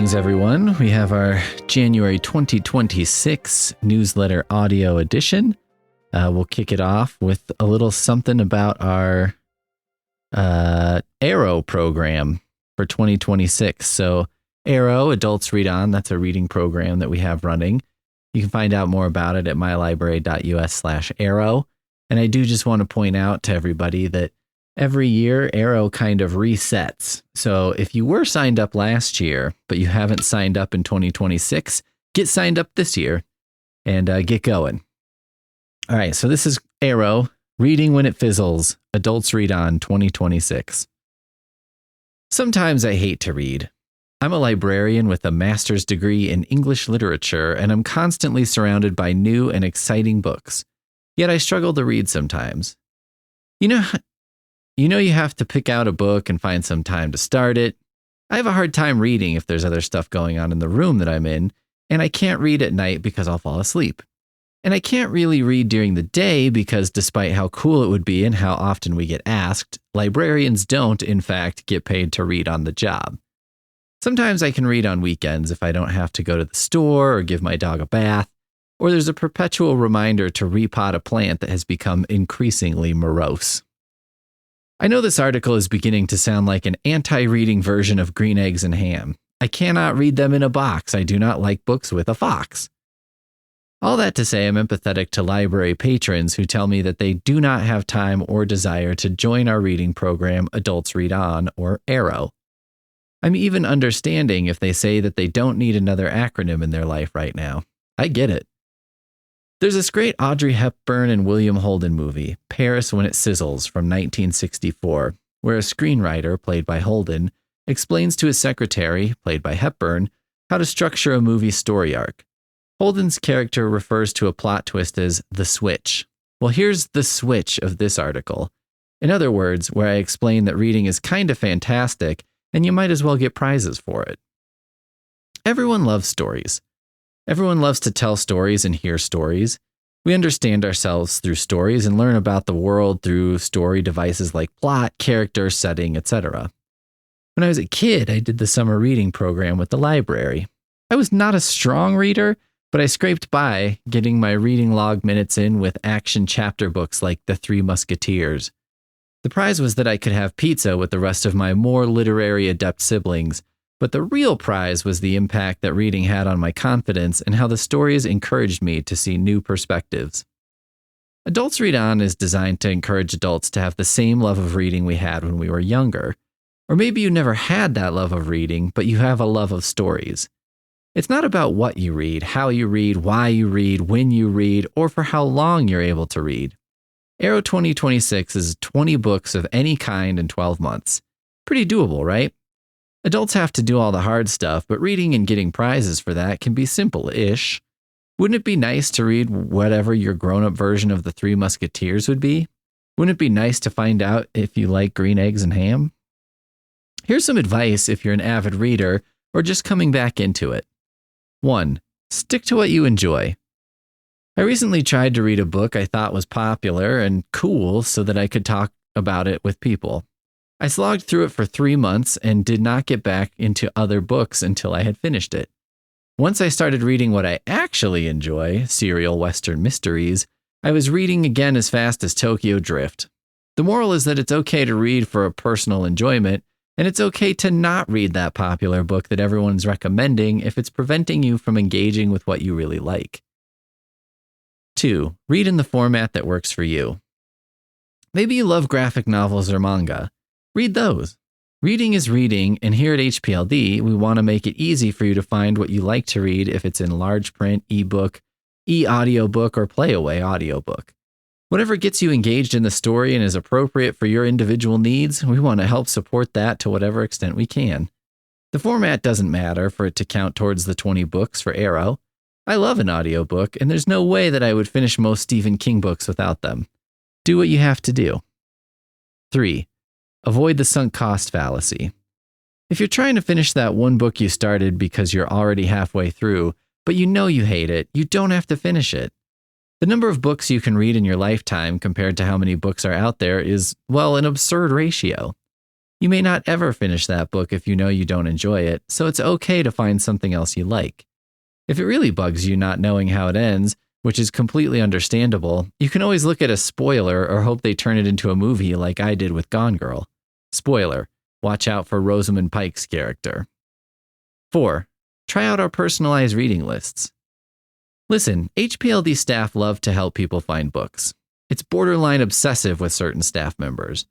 Greetings, everyone. We have our January 2026 newsletter audio edition. We'll kick it off with a little something about our Arrow program for 2026. So Arrow, Adults Read On, that's a reading program that we have running. You can find out more about it at mylibrary.us/Arrow. And I do just want to point out to everybody that every year, Arrow kind of resets. So if you were signed up last year, but you haven't signed up in 2026, get signed up this year and get going. All right, so this is Arrow, Reading When It Fizzles, Adults Read On 2026. Sometimes I hate to read. I'm a librarian with a master's degree in English literature, and I'm constantly surrounded by new and exciting books. Yet I struggle to read sometimes. You know you have to pick out a book and find some time to start it. I have a hard time reading if there's other stuff going on in the room that I'm in, and I can't read at night because I'll fall asleep. And I can't really read during the day because despite how cool it would be and how often we get asked, librarians don't, in fact, get paid to read on the job. Sometimes I can read on weekends if I don't have to go to the store or give my dog a bath, or there's a perpetual reminder to repot a plant that has become increasingly morose. I know this article is beginning to sound like an anti-reading version of Green Eggs and Ham. I cannot read them in a box. I do not like books with a fox. All that to say, I'm empathetic to library patrons who tell me that they do not have time or desire to join our reading program, Adults Read On, or Arrow. I'm even understanding if they say that they don't need another acronym in their life right now. I get it. There's this great Audrey Hepburn and William Holden movie, Paris When It Sizzles, from 1964, where a screenwriter, played by Holden, explains to his secretary, played by Hepburn, how to structure a movie story arc. Holden's character refers to a plot twist as the switch. Well, here's the switch of this article. In other words, where I explain that reading is kind of fantastic, and you might as well get prizes for it. Everyone loves stories. Everyone loves to tell stories and hear stories. We understand ourselves through stories and learn about the world through story devices like plot, character, setting, etc. When I was a kid, I did the summer reading program with the library. I was not a strong reader, but I scraped by, getting my reading log minutes in with action chapter books like The Three Musketeers. The prize was that I could have pizza with the rest of my more literary adept siblings, but the real prize was the impact that reading had on my confidence and how the stories encouraged me to see new perspectives. Adults Read On is designed to encourage adults to have the same love of reading we had when we were younger. Or maybe you never had that love of reading, but you have a love of stories. It's not about what you read, how you read, why you read, when you read, or for how long you're able to read. Arrow 2026 is 20 books of any kind in 12 months. Pretty doable, right? Adults have to do all the hard stuff, but reading and getting prizes for that can be simple-ish. Wouldn't it be nice to read whatever your grown-up version of The Three Musketeers would be? Wouldn't it be nice to find out if you like Green Eggs and Ham? Here's some advice if you're an avid reader or just coming back into it. 1. Stick to what you enjoy. I recently tried to read a book I thought was popular and cool so that I could talk about it with people. I slogged through it for 3 months and did not get back into other books until I had finished it. Once I started reading what I actually enjoy, serial Western mysteries, I was reading again as fast as Tokyo Drift. The moral is that it's okay to read for a personal enjoyment, and it's okay to not read that popular book that everyone's recommending if it's preventing you from engaging with what you really like. 2. Read in the format that works for you. Maybe you love graphic novels or manga. Read those. Reading is reading, and here at HPLD, we want to make it easy for you to find what you like to read if it's in large print, ebook, e-audiobook, or playaway audiobook. Whatever gets you engaged in the story and is appropriate for your individual needs, we want to help support that to whatever extent we can. The format doesn't matter for it to count towards the 20 books for Arrow. I love an audiobook, and there's no way that I would finish most Stephen King books without them. Do what you have to do. 3. Avoid the sunk cost fallacy. If you're trying to finish that one book you started because you're already halfway through, but you know you hate it, you don't have to finish it. The number of books you can read in your lifetime compared to how many books are out there is, well, an absurd ratio. You may not ever finish that book if you know you don't enjoy it, so it's okay to find something else you like. If it really bugs you not knowing how it ends, which is completely understandable, you can always look at a spoiler or hope they turn it into a movie like I did with Gone Girl. Spoiler, watch out for Rosamund Pike's character. 4. Try out our personalized reading lists. Listen, HPLD staff love to help people find books. It's borderline obsessive with certain staff members.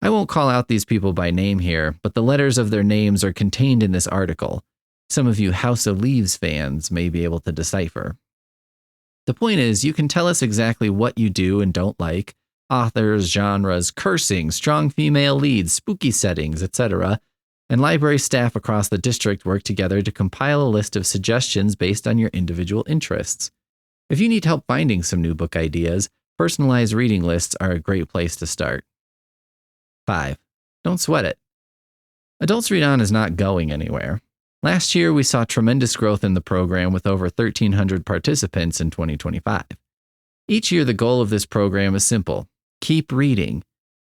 I won't call out these people by name here, but the letters of their names are contained in this article. Some of you House of Leaves fans may be able to decipher. The point is, you can tell us exactly what you do and don't like, authors, genres, cursing, strong female leads, spooky settings, etc., and library staff across the district work together to compile a list of suggestions based on your individual interests. If you need help finding some new book ideas, personalized reading lists are a great place to start. 5. Don't sweat it. Adults Read On is not going anywhere. Last year, we saw tremendous growth in the program with over 1,300 participants in 2025. Each year, the goal of this program is simple: keep reading.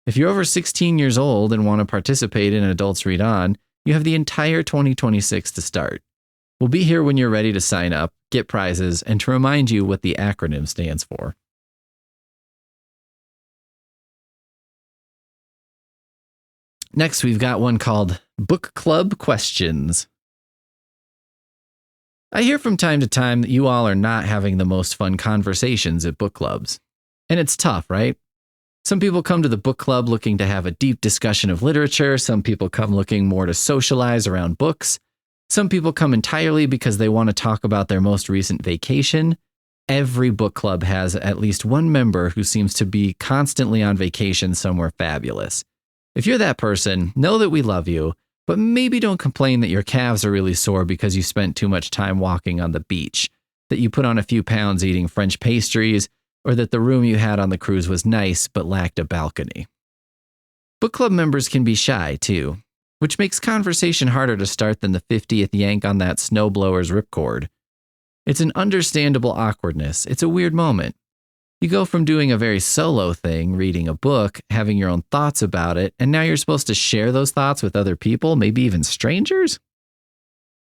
If you're over 16 years old and want to participate in Adults Read On, you have the entire 2026 to start. We'll be here when you're ready to sign up, get prizes, and to remind you what the acronym stands for. Next, we've got one called Book Club Questions. I hear from time to time that you all are not having the most fun conversations at book clubs. And it's tough, right? Some people come to the book club looking to have a deep discussion of literature. Some people come looking more to socialize around books. Some people come entirely because they want to talk about their most recent vacation. Every book club has at least one member who seems to be constantly on vacation somewhere fabulous. If you're that person, know that we love you, but maybe don't complain that your calves are really sore because you spent too much time walking on the beach, that you put on a few pounds eating French pastries, or that the room you had on the cruise was nice but lacked a balcony. Book club members can be shy, too, which makes conversation harder to start than the 50th yank on that snowblower's ripcord. It's an understandable awkwardness. It's a weird moment. You go from doing a very solo thing, reading a book, having your own thoughts about it, and now you're supposed to share those thoughts with other people, maybe even strangers?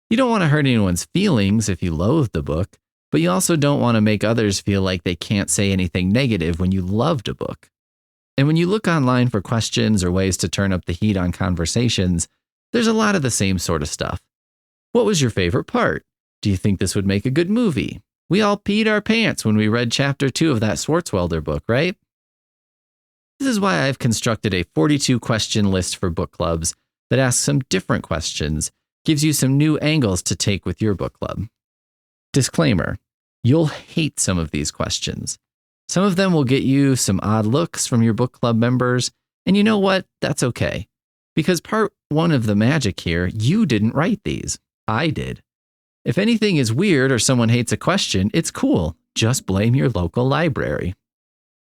You don't want to hurt anyone's feelings if you loathe the book, but you also don't want to make others feel like they can't say anything negative when you loved a book. And when you look online for questions or ways to turn up the heat on conversations, there's a lot of the same sort of stuff. What was your favorite part? Do you think this would make a good movie? We all peed our pants when we read chapter 2 of that Swartzwelder book, right? This is why I've constructed a 42-question list for book clubs that asks some different questions, gives you some new angles to take with your book club. Disclaimer: you'll hate some of these questions. Some of them will get you some odd looks from your book club members, and you know what? That's okay. Because part 1 of the magic here, you didn't write these. I did. If anything is weird or someone hates a question, it's cool. Just blame your local library.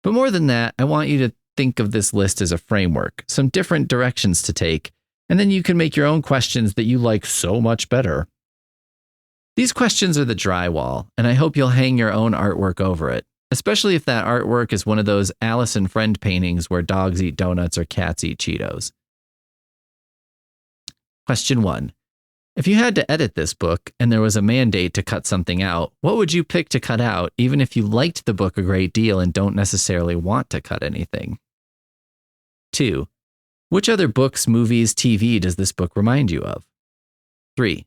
But more than that, I want you to think of this list as a framework, some different directions to take, and then you can make your own questions that you like so much better. These questions are the drywall, and I hope you'll hang your own artwork over it, especially if that artwork is one of those Alice and Friend paintings where dogs eat donuts or cats eat Cheetos. Question 1. If you had to edit this book and there was a mandate to cut something out, what would you pick to cut out, even if you liked the book a great deal and don't necessarily want to cut anything? 2. Which other books, movies, TV does this book remind you of? 3.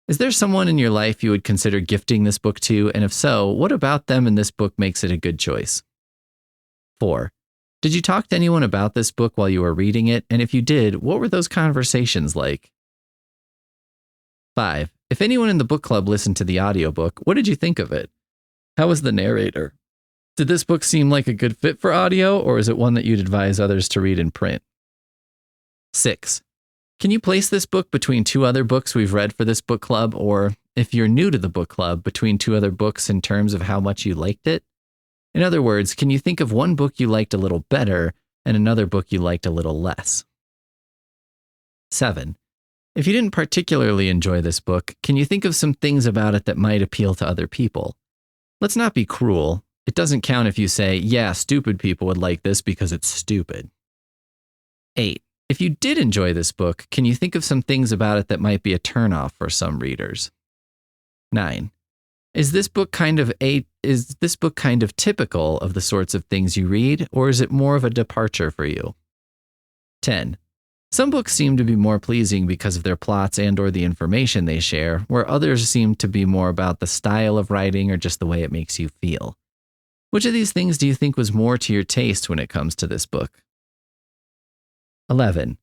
Is there someone in your life you would consider gifting this book to, and if so, what about them in this book makes it a good choice? 4. Did you talk to anyone about this book while you were reading it, and if you did, what were those conversations like? 5. If anyone in the book club listened to the audiobook, what did you think of it? How was the narrator? Did this book seem like a good fit for audio, or is it one that you'd advise others to read in print? 6. Can you place this book between 2 other books we've read for this book club, or, if you're new to the book club, between 2 other books in terms of how much you liked it? In other words, can you think of one book you liked a little better and another book you liked a little less? 7. If you didn't particularly enjoy this book, can you think of some things about it that might appeal to other people? Let's not be cruel. It doesn't count if you say, yeah, stupid people would like this because it's stupid. 8. If you did enjoy this book, can you think of some things about it that might be a turnoff for some readers? 9. Is this book kind of typical of the sorts of things you read, or is it more of a departure for you? 10. Some books seem to be more pleasing because of their plots and or the information they share, where others seem to be more about the style of writing or just the way it makes you feel. Which of these things do you think was more to your taste when it comes to this book? 11.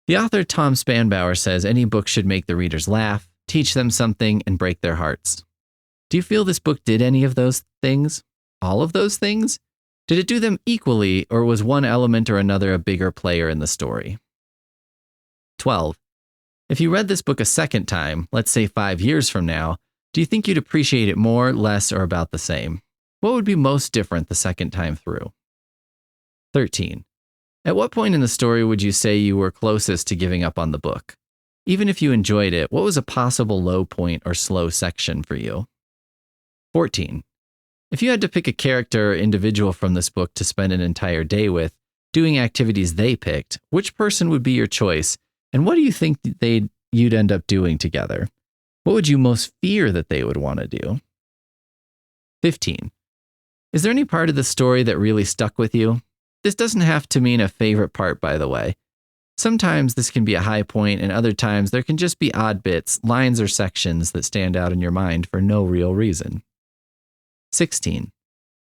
The author Tom Spanbauer says any book should make the readers laugh, teach them something, and break their hearts. Do you feel this book did any of those things? All of those things? Did it do them equally, or was one element or another a bigger player in the story? 12. If you read this book a second time, let's say 5 years from now, do you think you'd appreciate it more, less, or about the same? What would be most different the second time through? 13. At what point in the story would you say you were closest to giving up on the book? Even if you enjoyed it, what was a possible low point or slow section for you? 14. If you had to pick a character or individual from this book to spend an entire day with, doing activities they picked, which person would be your choice, and what do you think you'd end up doing together? What would you most fear that they would want to do? 15. Is there any part of the story that really stuck with you? This doesn't have to mean a favorite part, by the way. Sometimes this can be a high point, and other times there can just be odd bits, lines, or sections that stand out in your mind for no real reason. 16.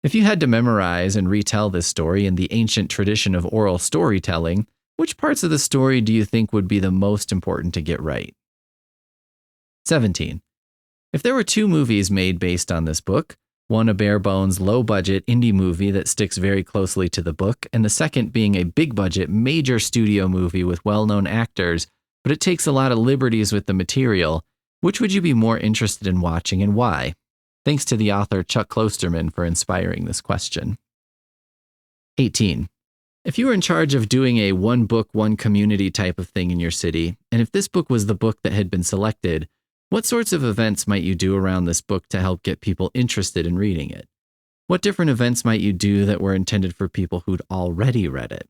If you had to memorize and retell this story in the ancient tradition of oral storytelling, which parts of the story do you think would be the most important to get right? 17. If there were 2 movies made based on this book, one a bare-bones, low-budget indie movie that sticks very closely to the book, and the second being a big-budget, major studio movie with well-known actors, but it takes a lot of liberties with the material, which would you be more interested in watching and why? Thanks to the author Chuck Klosterman for inspiring this question. 18. If you were in charge of doing a one book, one community type of thing in your city, and if this book was the book that had been selected, what sorts of events might you do around this book to help get people interested in reading it? What different events might you do that were intended for people who'd already read it?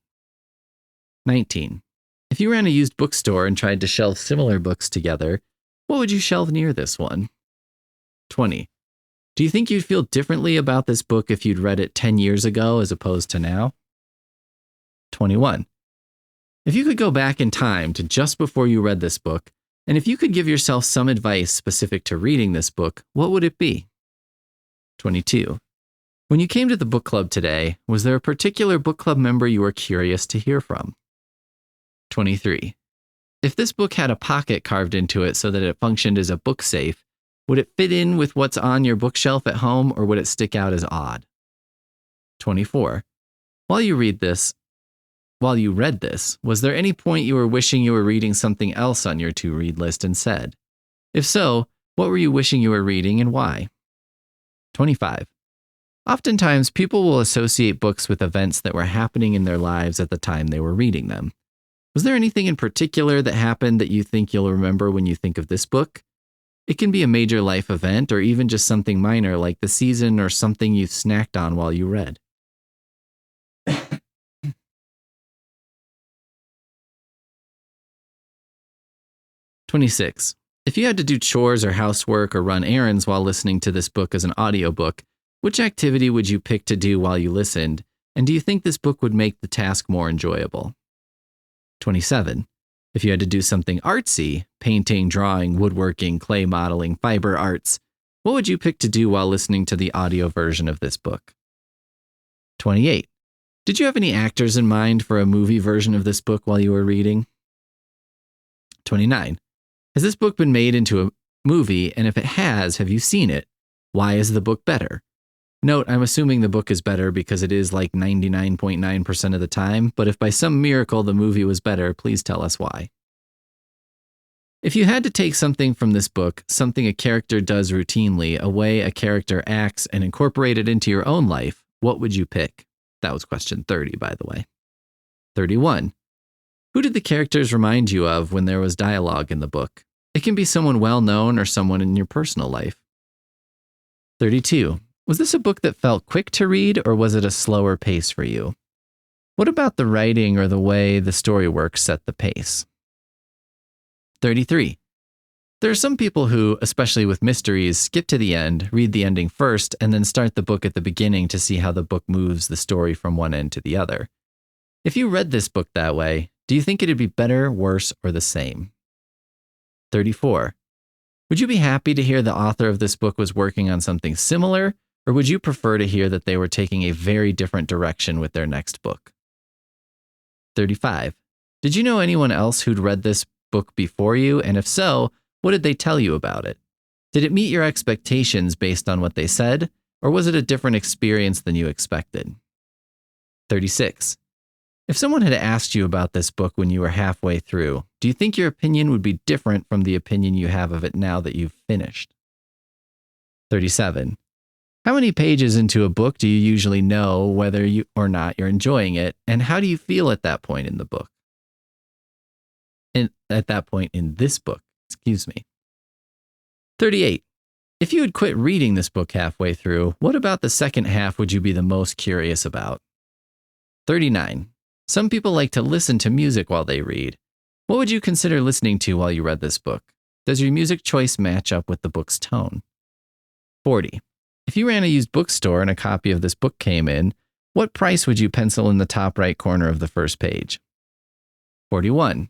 19. If you ran a used bookstore and tried to shelve similar books together, what would you shelve near this one? 20. Do you think you'd feel differently about this book if you'd read it 10 years ago as opposed to now? 21. If you could go back in time to just before you read this book, and if you could give yourself some advice specific to reading this book, what would it be? 22. When you came to the book club today, was there a particular book club member you were curious to hear from? 23. If this book had a pocket carved into it so that it functioned as a book safe, would it fit in with what's on your bookshelf at home, or would it stick out as odd? 24. While you read this, was there any point you were wishing you were reading something else on your to-read list instead? If so, what were you wishing you were reading and why? 25. Oftentimes, people will associate books with events that were happening in their lives at the time they were reading them. Was there anything in particular that happened that you think you'll remember when you think of this book? It can be a major life event or even just something minor like the season or something you snacked on while you read. 26. If you had to do chores or housework or run errands while listening to this book as an audiobook, which activity would you pick to do while you listened, and do you think this book would make the task more enjoyable? 27. If you had to do something artsy, painting, drawing, woodworking, clay modeling, fiber arts, what would you pick to do while listening to the audio version of this book? 28. Did you have any actors in mind for a movie version of this book while you were reading? 29. Has this book been made into a movie, and if it has, have you seen it? Why is the book better? Note, I'm assuming the book is better because it is like 99.9% of the time, but if by some miracle the movie was better, please tell us why. If you had to take something from this book, something a character does routinely, a way a character acts, and incorporate it into your own life, what would you pick? That was question 30, by the way. 31. Who did the characters remind you of when there was dialogue in the book? It can be someone well-known or someone in your personal life. 32. Was this a book that felt quick to read, or was it a slower pace for you? What about the writing or the way the story works set the pace? 33. There are some people who, especially with mysteries, skip to the end, read the ending first, and then start the book at the beginning to see how the book moves the story from one end to the other. If you read this book that way, do you think it'd be better, worse, or the same? 34. Would you be happy to hear the author of this book was working on something similar, or would you prefer to hear that they were taking a very different direction with their next book? 35. Did you know anyone else who'd read this book before you, and if so, what did they tell you about it? Did it meet your expectations based on what they said, or was it a different experience than you expected? 36. If someone had asked you about this book when you were halfway through, do you think your opinion would be different from the opinion you have of it now that you've finished? 37. How many pages into a book do you usually know whether you or not you're enjoying it, and how do you feel at that point in the book? At that point in this book, 38. If you had quit reading this book halfway through, what about the second half would you be the most curious about? 39. Some people like to listen to music while they read. What would you consider listening to while you read this book? Does your music choice match up with the book's tone? 40. If you ran a used bookstore and a copy of this book came in, what price would you pencil in the top right corner of the first page? 41.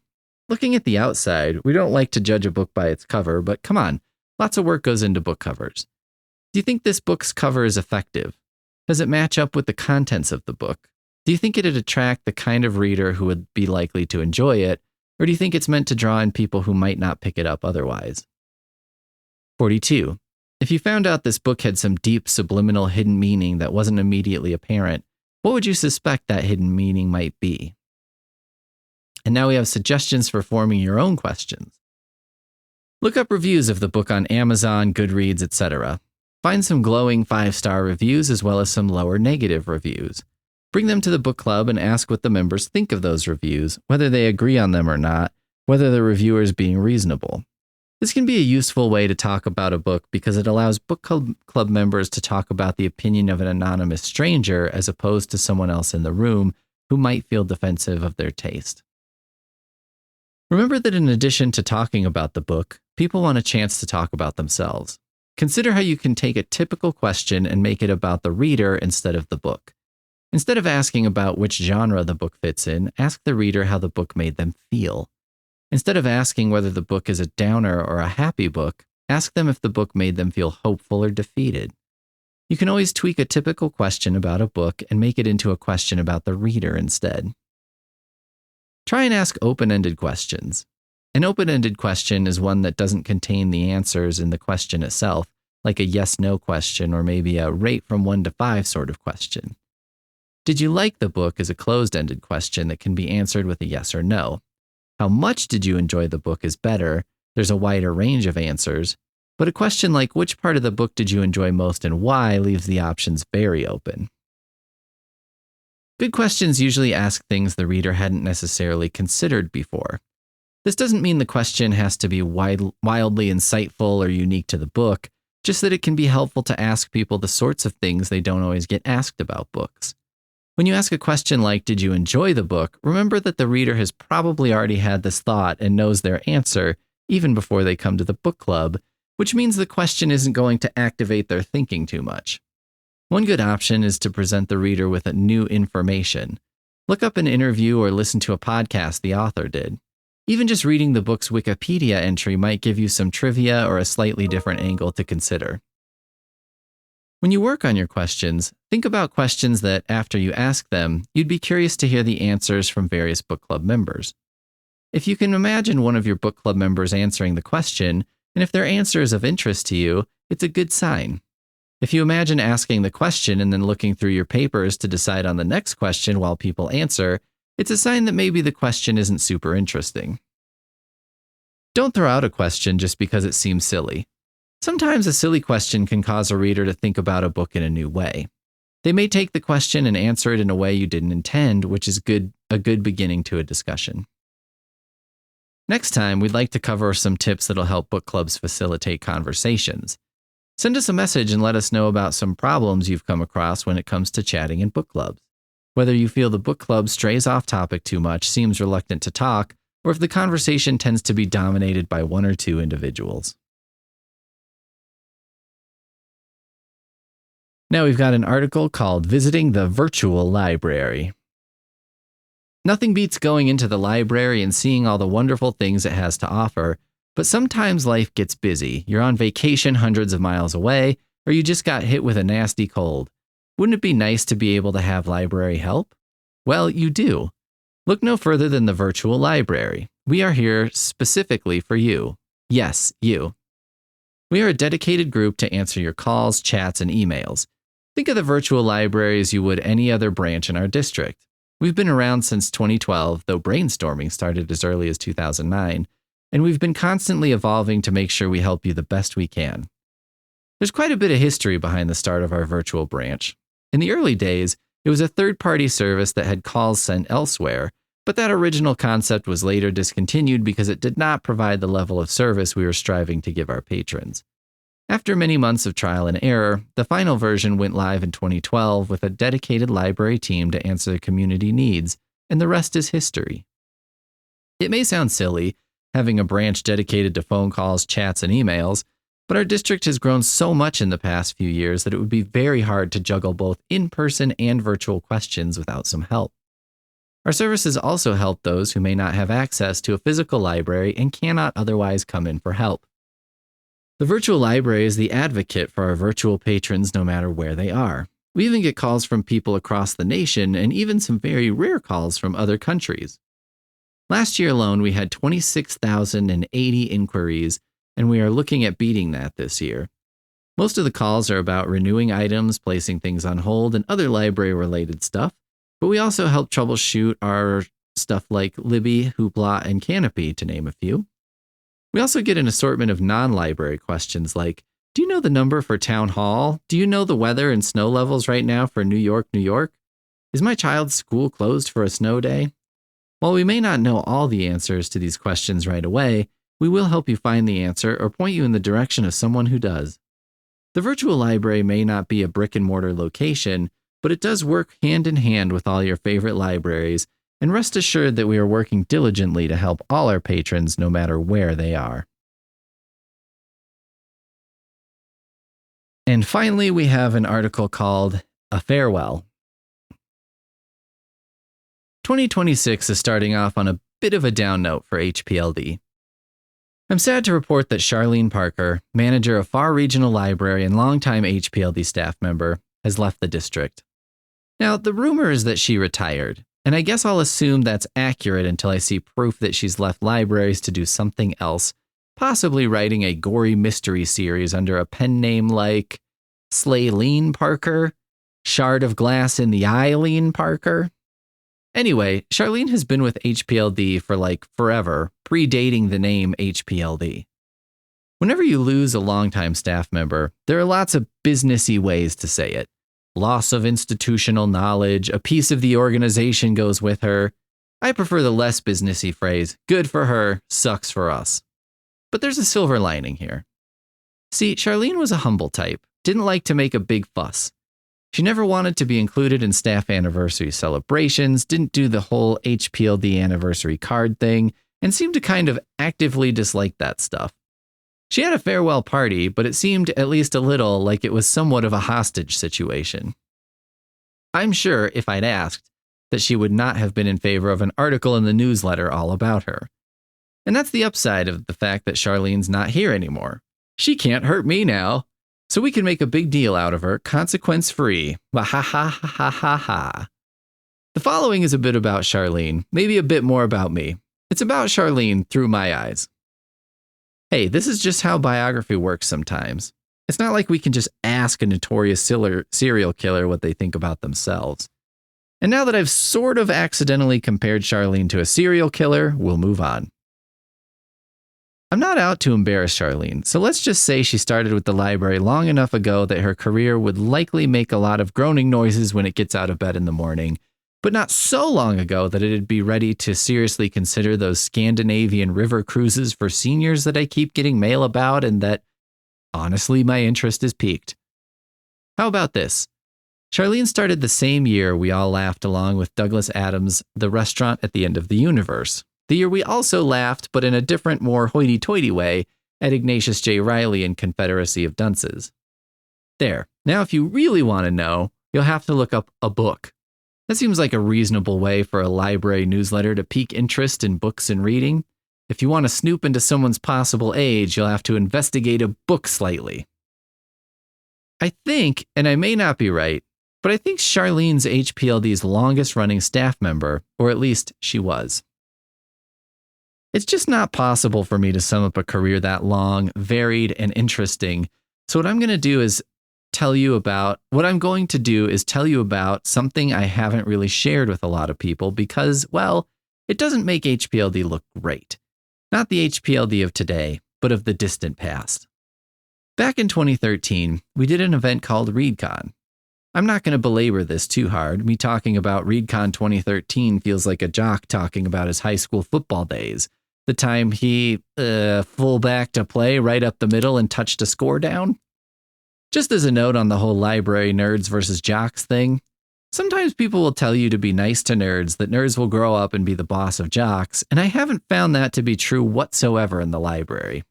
Looking at the outside, we don't like to judge a book by its cover, but come on, lots of work goes into book covers. Do you think this book's cover is effective? Does it match up with the contents of the book? Do you think it'd attract the kind of reader who would be likely to enjoy it, or do you think it's meant to draw in people who might not pick it up otherwise? 42. If you found out this book had some deep subliminal hidden meaning that wasn't immediately apparent, what would you suspect that hidden meaning might be? And now we have suggestions for forming your own questions. Look up reviews of the book on Amazon, Goodreads, etc. Find some glowing 5-star reviews as well as some lower negative reviews. Bring them to the book club and ask what the members think of those reviews, whether they agree on them or not, whether the reviewer is being reasonable. This can be a useful way to talk about a book because it allows book club members to talk about the opinion of an anonymous stranger as opposed to someone else in the room who might feel defensive of their taste. Remember that in addition to talking about the book, people want a chance to talk about themselves. Consider how you can take a typical question and make it about the reader instead of the book. Instead of asking about which genre the book fits in, ask the reader how the book made them feel. Instead of asking whether the book is a downer or a happy book, ask them if the book made them feel hopeful or defeated. You can always tweak a typical question about a book and make it into a question about the reader instead. Try and ask open-ended questions. An open-ended question is one that doesn't contain the answers in the question itself, like a yes-no question or maybe a rate from 1 to 5 sort of question. Did you like the book is a closed-ended question that can be answered with a yes or no. How much did you enjoy the book is better. There's a wider range of answers. But a question like which part of the book did you enjoy most and why leaves the options very open. Good questions usually ask things the reader hadn't necessarily considered before. This doesn't mean the question has to be wildly insightful or unique to the book, just that it can be helpful to ask people the sorts of things they don't always get asked about books. When you ask a question like, did you enjoy the book, remember that the reader has probably already had this thought and knows their answer even before they come to the book club, which means the question isn't going to activate their thinking too much. One good option is to present the reader with new information. Look up an interview or listen to a podcast the author did. Even just reading the book's Wikipedia entry might give you some trivia or a slightly different angle to consider. When you work on your questions, think about questions that, after you ask them, you'd be curious to hear the answers from various book club members. If you can imagine one of your book club members answering the question, and if their answer is of interest to you, it's a good sign. If you imagine asking the question and then looking through your papers to decide on the next question while people answer, it's a sign that maybe the question isn't super interesting. Don't throw out a question just because it seems silly. Sometimes a silly question can cause a reader to think about a book in a new way. They may take the question and answer it in a way you didn't intend, which is a good beginning to a discussion. Next time, we'd like to cover some tips that'll help book clubs facilitate conversations. Send us a message and let us know about some problems you've come across when it comes to chatting in book clubs. whether you feel the book club strays off topic too much, seems reluctant to talk, or if the conversation tends to be dominated by one or two individuals. Now we've got an article called Visiting the Virtual Library. Nothing beats going into the library and seeing all the wonderful things it has to offer, but sometimes life gets busy. You're on vacation hundreds of miles away, or you just got hit with a nasty cold. Wouldn't it be nice to be able to have library help? Well, you do. Look no further than the virtual library. We are here specifically for you. Yes, you. We are a dedicated group to answer your calls, chats, and emails. Think of the virtual library as you would any other branch in our district. We've been around since 2012, though brainstorming started as early as 2009, and we've been constantly evolving to make sure we help you the best we can. There's quite a bit of history behind the start of our virtual branch. In the early days, it was a third-party service that had calls sent elsewhere, but that original concept was later discontinued because it did not provide the level of service we were striving to give our patrons. After many months of trial and error, the final version went live in 2012 with a dedicated library team to answer the community needs, and the rest is history. It may sound silly, having a branch dedicated to phone calls, chats, and emails, but our district has grown so much in the past few years that it would be very hard to juggle both in-person and virtual questions without some help. Our services also help those who may not have access to a physical library and cannot otherwise come in for help. The virtual library is the advocate for our virtual patrons no matter where they are. We even get calls from people across the nation and even some very rare calls from other countries. Last year alone, we had 26,080 inquiries, and we are looking at beating that this year. Most of the calls are about renewing items, placing things on hold, and other library-related stuff, but we also help troubleshoot our stuff like Libby, Hoopla, and Canopy, to name a few. We also get an assortment of non-library questions like, do you know the number for town hall? Do you know the weather and snow levels right now for New York, New York? Is my child's school closed for a snow day? While we may not know all the answers to these questions right away, we will help you find the answer or point you in the direction of someone who does. The virtual library may not be a brick-and-mortar location, but it does work hand in hand with all your favorite libraries, and rest assured that we are working diligently to help all our patrons no matter where they are. And finally, we have an article called A Farewell. 2026 is starting off on a bit of a down note for HPLD. I'm sad to report that Charlene Parker, manager of Far Regional Library and longtime HPLD staff member, has left the district. Now, the rumor is that she retired, and I guess I'll assume that's accurate until I see proof that she's left libraries to do something else, possibly writing a gory mystery series under a pen name like Slaylene Parker, Shard of Glass in the Eileen Parker. Anyway, Charlene has been with HPLD for like forever, predating the name HPLD. Whenever you lose a longtime staff member, there are lots of businessy ways to say it. Loss of institutional knowledge, a piece of the organization goes with her. I prefer the less businessy phrase, good for her, sucks for us. But there's a silver lining here. See, Charlene was a humble type, didn't like to make a big fuss. She never wanted to be included in staff anniversary celebrations, didn't do the whole HPLD anniversary card thing, and seemed to kind of actively dislike that stuff. She had a farewell party, but it seemed at least a little like it was somewhat of a hostage situation. I'm sure, if I'd asked, that she would not have been in favor of an article in the newsletter all about her. And that's the upside of the fact that Charlene's not here anymore. She can't hurt me now. So we can make a big deal out of her, consequence-free. Wah-ha-ha-ha-ha-ha. The following is a bit about Charlene, maybe a bit more about me. It's about Charlene through my eyes. Hey, this is just how biography works sometimes. It's not like we can just ask a notorious serial killer what they think about themselves. And now that I've sort of accidentally compared Charlene to a serial killer, we'll move on. I'm not out to embarrass Charlene, so let's just say she started with the library long enough ago that her career would likely make a lot of groaning noises when it gets out of bed in the morning, but not so long ago that it'd be ready to seriously consider those Scandinavian river cruises for seniors that I keep getting mail about and that, honestly, my interest is piqued. How about this? Charlene started the same year we all laughed along with Douglas Adams' The Restaurant at the End of the Universe. The year we also laughed, but in a different, more hoity-toity way, at Ignatius J. Reilly and Confederacy of Dunces. There. Now if you really want to know, you'll have to look up a book. That seems like a reasonable way for a library newsletter to pique interest in books and reading. If you want to snoop into someone's possible age, you'll have to investigate a book slightly. I think, and I may not be right, but I think Charlene's HPLD's longest running staff member, or at least she was. It's just not possible for me to sum up a career that long, varied, and interesting. So what I'm going to do is tell you about something I haven't really shared with a lot of people because, well, it doesn't make HPLD look great. Not the HPLD of today, but of the distant past. Back in 2013, we did an event called ReadCon. I'm not going to belabor this too hard. Me talking about ReadCon 2013 feels like a jock talking about his high school football days. The time he fullback to play right up the middle and touched a score down. Just as a note on the whole library nerds versus jocks thing, sometimes people will tell you to be nice to nerds, that nerds will grow up and be the boss of jocks, and I haven't found that to be true whatsoever in the library.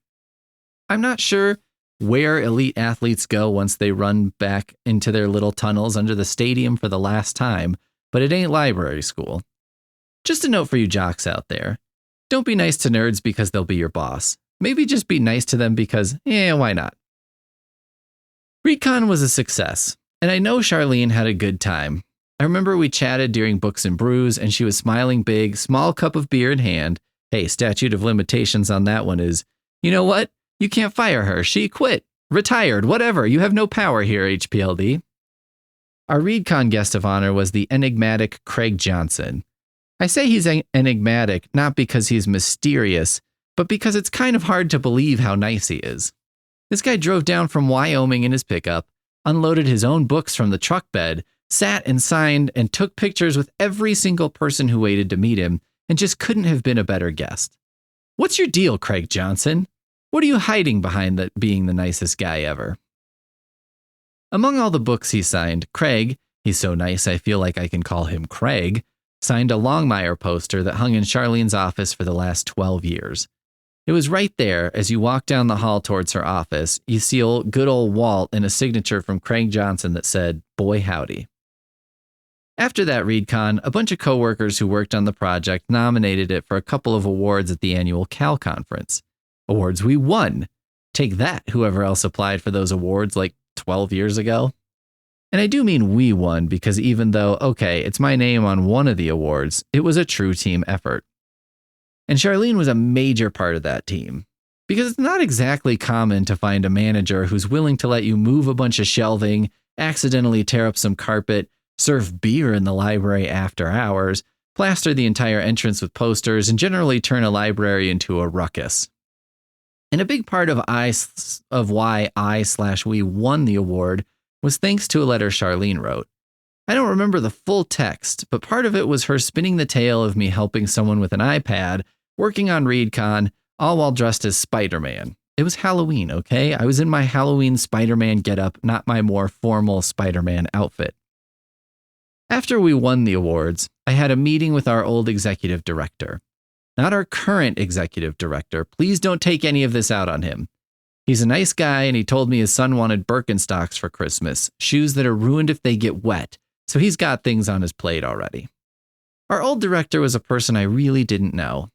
I'm not sure where elite athletes go once they run back into their little tunnels under the stadium for the last time, but it ain't library school. Just a note for you jocks out there. Don't be nice to nerds because they'll be your boss. Maybe just be nice to them because, why not? ReadCon was a success, and I know Charlene had a good time. I remember we chatted during Books and Brews, and she was smiling big, small cup of beer in hand. Hey, statute of limitations on that one is, you know what? You can't fire her. She quit, retired, whatever. You have no power here, HPLD. Our ReadCon guest of honor was the enigmatic Craig Johnson. I say he's enigmatic not because he's mysterious, but because it's kind of hard to believe how nice he is. This guy drove down from Wyoming in his pickup, unloaded his own books from the truck bed, sat and signed and took pictures with every single person who waited to meet him, and just couldn't have been a better guest. What's your deal, Craig Johnson? What are you hiding behind being the nicest guy ever? Among all the books he signed, Craig, he's so nice I feel like I can call him Craig, signed a Longmire poster that hung in Charlene's office for the last 12 years. It was right there as you walk down the hall towards her office. You see good old Walt and a signature from Craig Johnson that said, "Boy howdy." After that ReadCon, a bunch of coworkers who worked on the project nominated it for a couple of awards at the annual Cal conference. Awards we won. Take that, whoever else applied for those awards like 12 years ago. And I do mean we won because even though, okay, it's my name on one of the awards, it was a true team effort. And Charlene was a major part of that team. Because it's not exactly common to find a manager who's willing to let you move a bunch of shelving, accidentally tear up some carpet, serve beer in the library after hours, plaster the entire entrance with posters, and generally turn a library into a ruckus. And a big part of why we won the award was thanks to a letter Charlene wrote. I don't remember the full text, but part of it was her spinning the tale of me helping someone with an iPad, working on ReadCon, all while dressed as Spider-Man. It was Halloween, okay? I was in my Halloween Spider-Man getup, not my more formal Spider-Man outfit. After we won the awards, I had a meeting with our old executive director. Not our current executive director. Please don't take any of this out on him. He's a nice guy, and he told me his son wanted Birkenstocks for Christmas, shoes that are ruined if they get wet, so he's got things on his plate already. Our old director was a person I really didn't know.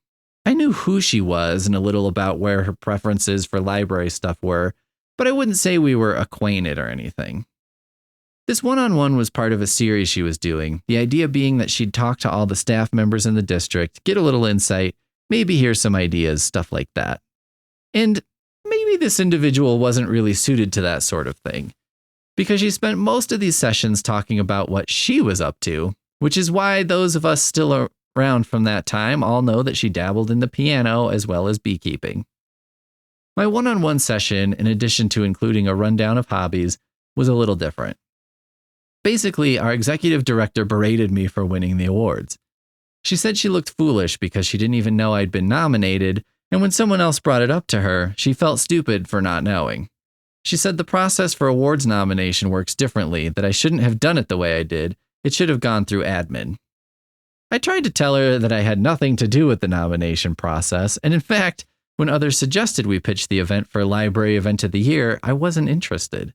I knew who she was and a little about where her preferences for library stuff were, but I wouldn't say we were acquainted or anything. This one-on-one was part of a series she was doing, the idea being that she'd talk to all the staff members in the district, get a little insight, maybe hear some ideas, stuff like that. And maybe this individual wasn't really suited to that sort of thing, because she spent most of these sessions talking about what she was up to, which is why those of us still around from that time all know that she dabbled in the piano as well as beekeeping. My one-on-one session, in addition to including a rundown of hobbies, was a little different. Basically, our executive director berated me for winning the awards. She said she looked foolish because she didn't even know I'd been nominated, and when someone else brought it up to her, she felt stupid for not knowing. She said the process for awards nomination works differently, that I shouldn't have done it the way I did. It should have gone through admin. I tried to tell her that I had nothing to do with the nomination process, and in fact, when others suggested we pitch the event for Library Event of the Year, I wasn't interested.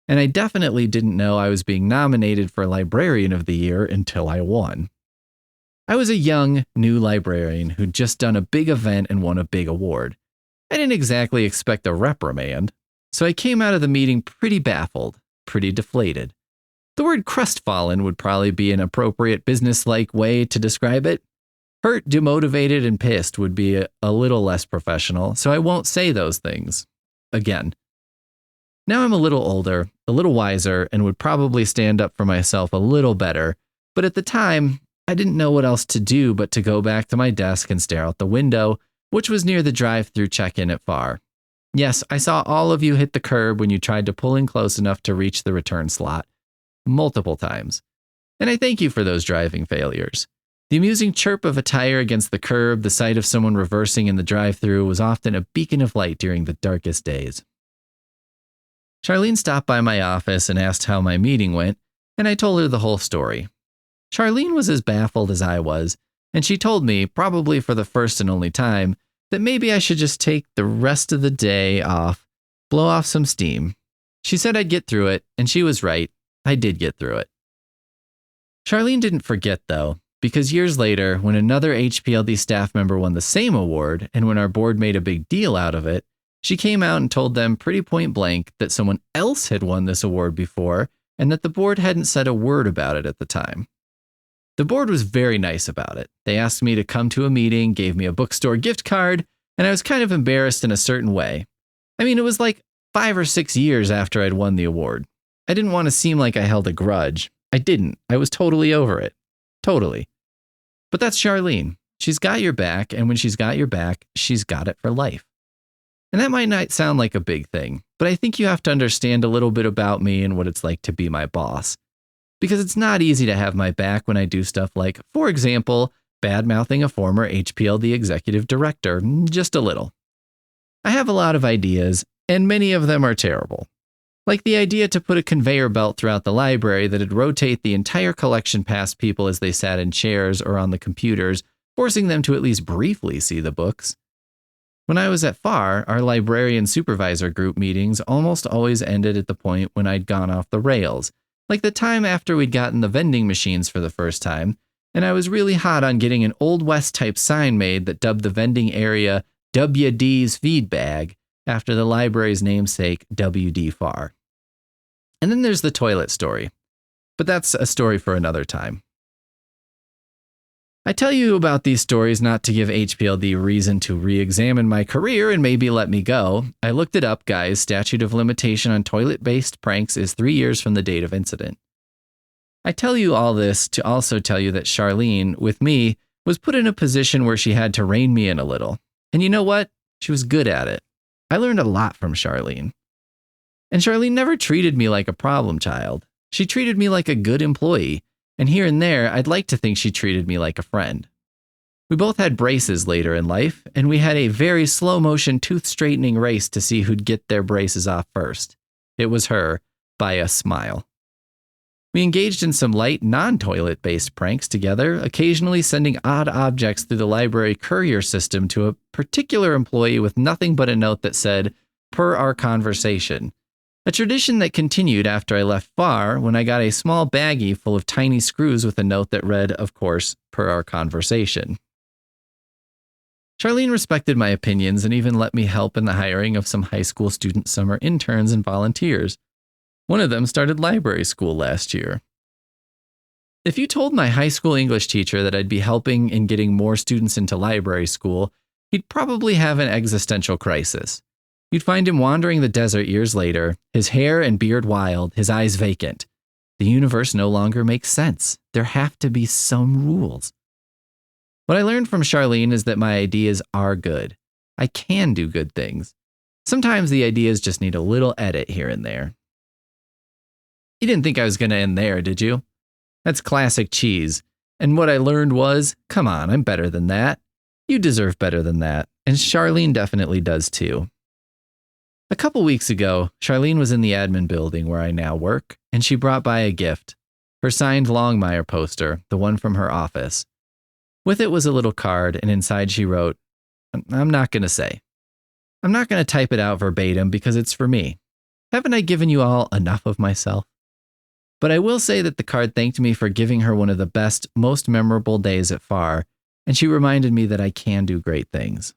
And I definitely didn't know I was being nominated for Librarian of the Year until I won. I was a young, new librarian who'd just done a big event and won a big award. I didn't exactly expect a reprimand, so I came out of the meeting pretty baffled, pretty deflated. The word crestfallen would probably be an appropriate business-like way to describe it. Hurt, demotivated, and pissed would be a little less professional, so I won't say those things. Again. Now I'm a little older, a little wiser, and would probably stand up for myself a little better, but at the time, I didn't know what else to do but to go back to my desk and stare out the window, which was near the drive-thru check-in at FAR. Yes, I saw all of you hit the curb when you tried to pull in close enough to reach the return slot. Multiple times. And I thank you for those driving failures. The amusing chirp of a tire against the curb, the sight of someone reversing in the drive-thru was often a beacon of light during the darkest days. Charlene stopped by my office and asked how my meeting went, and I told her the whole story. Charlene was as baffled as I was, and she told me, probably for the first and only time, that maybe I should just take the rest of the day off, blow off some steam. She said I'd get through it, and she was right. I did get through it. Charlene didn't forget, though, because years later, when another HPLD staff member won the same award, and when our board made a big deal out of it, she came out and told them pretty point blank that someone else had won this award before, and that the board hadn't said a word about it at the time. The board was very nice about it. They asked me to come to a meeting, gave me a bookstore gift card, and I was kind of embarrassed in a certain way. I mean, it was like 5 or 6 years after I'd won the award. I didn't want to seem like I held a grudge. I didn't. I was totally over it. Totally. But that's Charlene. She's got your back, and when she's got your back, she's got it for life. And that might not sound like a big thing, but I think you have to understand a little bit about me and what it's like to be my boss. Because it's not easy to have my back when I do stuff like, for example, bad-mouthing a former HPLD executive director, just a little. I have a lot of ideas, and many of them are terrible. Like the idea to put a conveyor belt throughout the library that'd rotate the entire collection past people as they sat in chairs or on the computers, forcing them to at least briefly see the books. When I was at FAR, our librarian supervisor group meetings almost always ended at the point when I'd gone off the rails, like the time after we'd gotten the vending machines for the first time, and I was really hot on getting an Old West type sign made that dubbed the vending area WD's Feed Bag after the library's namesake WD FAR. And then there's the toilet story, but that's a story for another time. I tell you about these stories not to give HPLD reason to re-examine my career and maybe let me go. I looked it up, guys. Statute of limitation on toilet-based pranks is 3 years from the date of incident. I tell you all this to also tell you that Charlene, with me, was put in a position where she had to rein me in a little. And you know what? She was good at it. I learned a lot from Charlene. And Charlene never treated me like a problem child. She treated me like a good employee. And here and there, I'd like to think she treated me like a friend. We both had braces later in life, and we had a very slow-motion tooth-straightening race to see who'd get their braces off first. It was her, by a smile. We engaged in some light, non-toilet-based pranks together, occasionally sending odd objects through the library courier system to a particular employee with nothing but a note that said, "Per our conversation." A tradition that continued after I left FAR when I got a small baggie full of tiny screws with a note that read, of course, "Per our conversation." Charlene respected my opinions and even let me help in the hiring of some high school student summer interns and volunteers. One of them started library school last year. If you told my high school English teacher that I'd be helping in getting more students into library school, he'd probably have an existential crisis. You'd find him wandering the desert years later, his hair and beard wild, his eyes vacant. The universe no longer makes sense. There have to be some rules. What I learned from Charlene is that my ideas are good. I can do good things. Sometimes the ideas just need a little edit here and there. You didn't think I was going to end there, did you? That's classic cheese. And what I learned was, come on, I'm better than that. You deserve better than that. And Charlene definitely does too. A couple weeks ago, Charlene was in the admin building where I now work, and she brought by a gift. Her signed Longmire poster, the one from her office. With it was a little card, and inside she wrote, I'm not going to say. I'm not going to type it out verbatim because it's for me. Haven't I given you all enough of myself? But I will say that the card thanked me for giving her one of the best, most memorable days at FAR, and she reminded me that I can do great things.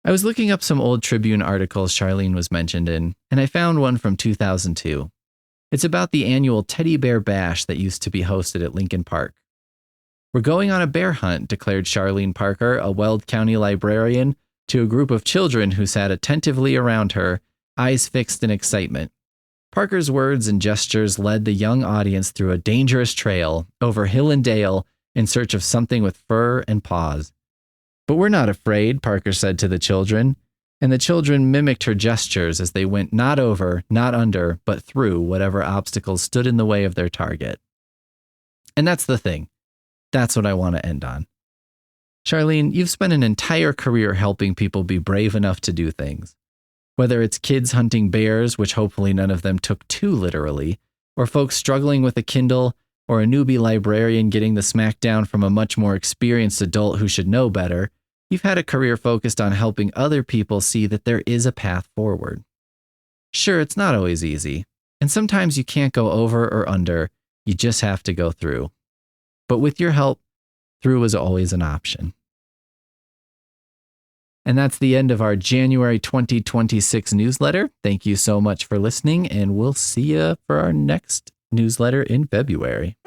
I was looking up some old Tribune articles Charlene was mentioned in, and I found one from 2002. It's about the annual Teddy Bear Bash that used to be hosted at Lincoln Park. We're going on a bear hunt, declared Charlene Parker, a Weld County librarian, to a group of children who sat attentively around her, eyes fixed in excitement. Parker's words and gestures led the young audience through a dangerous trail, over hill and dale, in search of something with fur and paws. But we're not afraid, Parker said to the children, and the children mimicked her gestures as they went not over, not under, but through whatever obstacles stood in the way of their target. And that's the thing. That's what I want to end on. Charlene, you've spent an entire career helping people be brave enough to do things. Whether it's kids hunting bears, which hopefully none of them took too literally, or folks struggling with a Kindle, or a newbie librarian getting the smackdown from a much more experienced adult who should know better, you've had a career focused on helping other people see that there is a path forward. Sure, it's not always easy, and sometimes you can't go over or under, you just have to go through. But with your help, through is always an option. And that's the end of our January 2026 newsletter. Thank you so much for listening, and we'll see you for our next newsletter in February.